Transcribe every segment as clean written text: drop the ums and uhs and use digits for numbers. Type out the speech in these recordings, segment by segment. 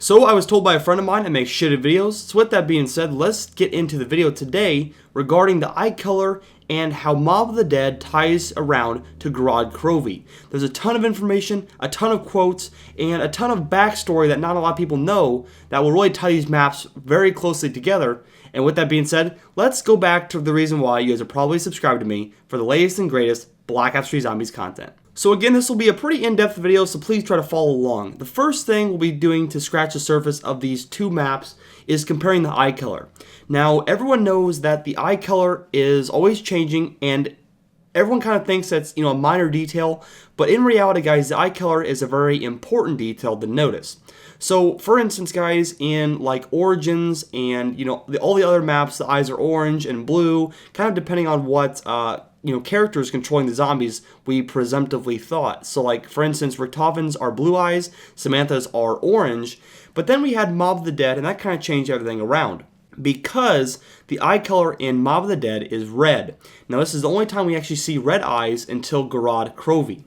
So I was told by a friend of mine to make shitty videos, so with that being said, let's get into the video today regarding the eye color and how Mob of the Dead ties around to Gorod Krovi. There's a ton of information, a ton of quotes, and a ton of backstory that not a lot of people know that will really tie these maps very closely together. And with that being said, let's go back to the reason why you guys are probably subscribed to me for the latest and greatest Black Ops 3 Zombies content. So again, this will be a pretty in-depth video, so please try to follow along. The first thing we'll be doing to scratch the surface of these two maps is comparing the eye color. Now, everyone knows that the eye color is always changing, and everyone kind of thinks that's, a minor detail, but in reality, guys, the eye color is a very important detail to notice. So, for instance, guys, in like Origins and, all the other maps, the eyes are orange and blue, kind of depending on what, characters controlling the zombies we presumptively thought. So, like, for instance, Richtoven's are blue eyes, Samantha's are orange, but then we had Mob of the Dead, and that kind of changed everything around, because the eye color in Mob of the Dead is red. Now, this is the only time we actually see red eyes until Gorod Krovi.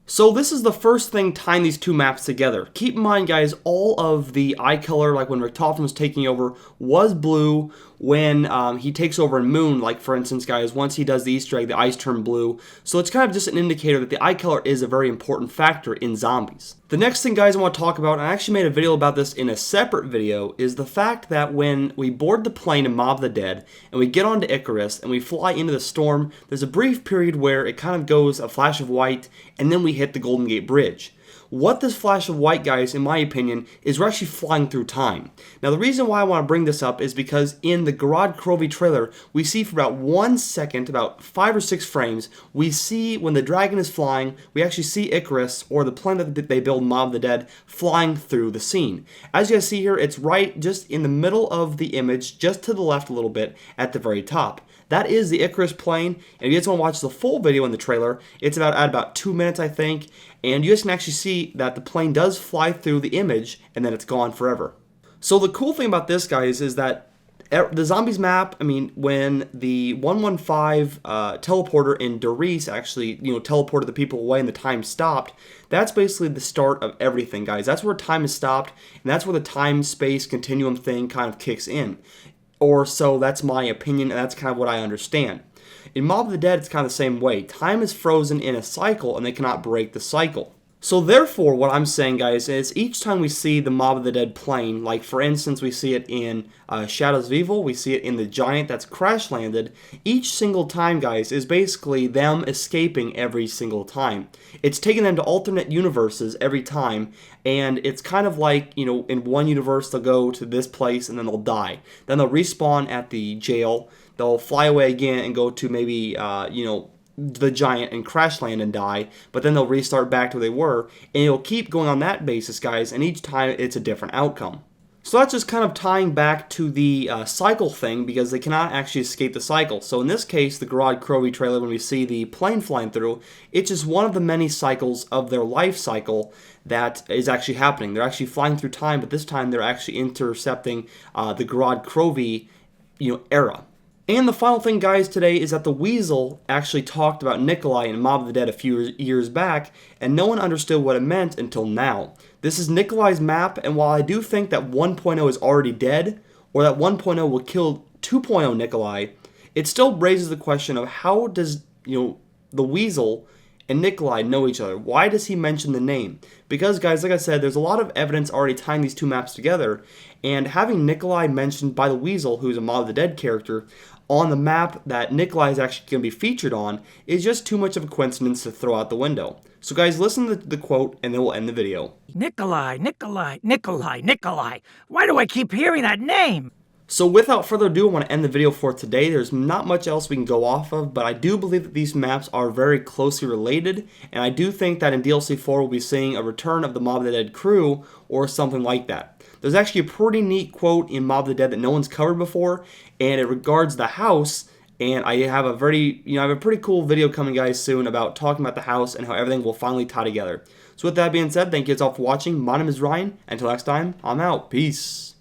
So this is the first thing tying these two maps together. Keep in mind, guys, all of the eye color, like when Richtofen was taking over, was blue. When he takes over in Moon, like for instance, guys, once he does the Easter egg, the eyes turn blue. So it's kind of just an indicator that the eye color is a very important factor in zombies. The next thing, guys, I want to talk about, and I actually made a video about this in a separate video, is the fact that when we board the plane in Mob of the Dead, and we get onto Icarus, and we fly into the storm, there's a brief period where it kind of goes a flash of white, and then we hit the Golden Gate Bridge. What this flash of white, guys, in my opinion, is we're actually flying through time. Now, the reason why I want to bring this up is because in the Gorod Krovi trailer, we see for about 1 second, about 5 or 6 frames, we see when the dragon is flying, we actually see Icarus, or the plane that they build Mob of the Dead, flying through the scene. As you guys see here, it's right just in the middle of the image, just to the left a little bit, at the very top. That is the Icarus plane, and if you guys want to watch the full video in the trailer, it's at about 2 minutes, I think, and you guys can actually see that the plane does fly through the image, and then it's gone forever. So the cool thing about this, guys, is that the zombies map, when the 115 teleporter in Darcy actually, teleported the people away and the time stopped, that's basically the start of everything, guys. That's where time is stopped, and that's where the time-space continuum thing kind of kicks in. Or so that's my opinion, and that's kind of what I understand. In Mob of the Dead, it's kind of the same way. Time is frozen in a cycle, and they cannot break the cycle. So therefore, what I'm saying, guys, is each time we see the Mob of the Dead plane, like for instance, we see it in Shadows of Evil, we see it in the Giant that's crash landed, each single time, guys, is basically them escaping every single time. It's taking them to alternate universes every time, and it's kind of like, in one universe they'll go to this place and then they'll die. Then they'll respawn at the jail, they'll fly away again and go to maybe, the Giant and crash land and die, but then they'll restart back to where they were, and it'll keep going on that basis, guys, and each time it's a different outcome. So that's just kind of tying back to the cycle thing, because they cannot actually escape the cycle. So in this case, the Gorod Krovi trailer, when we see the plane flying through, it's just one of the many cycles of their life cycle that is actually happening. They're actually flying through time, but this time they're actually intercepting the Gorod Krovi, era. And the final thing, guys, today is that the Weasel actually talked about Nikolai in Mob of the Dead a few years back, and no one understood what it meant until now. This is Nikolai's map, and while I do think that 1.0 is already dead, or that 1.0 will kill 2.0 Nikolai, it still raises the question of how does, the Weasel and Nikolai know each other? Why does he mention the name? Because, guys, like I said, there's a lot of evidence already tying these two maps together, and having Nikolai mentioned by the Weasel, who's a Mob of the Dead character, on the map that Nikolai is actually going to be featured on is just too much of a coincidence to throw out the window. So guys, listen to the quote and then we'll end the video. Nikolai, Nikolai, Nikolai, Nikolai. Why do I keep hearing that name? So without further ado, I want to end the video for today. There's not much else we can go off of, but I do believe that these maps are very closely related, and I do think that in DLC 4 we'll be seeing a return of the Mob of the Dead crew or something like that. There's actually a pretty neat quote in Mob of the Dead that no one's covered before, and it regards the house, and I have a pretty cool video coming, guys, soon about talking about the house and how everything will finally tie together. So with that being said, thank you guys all for watching. My name is Ryan. Until next time, I'm out. Peace.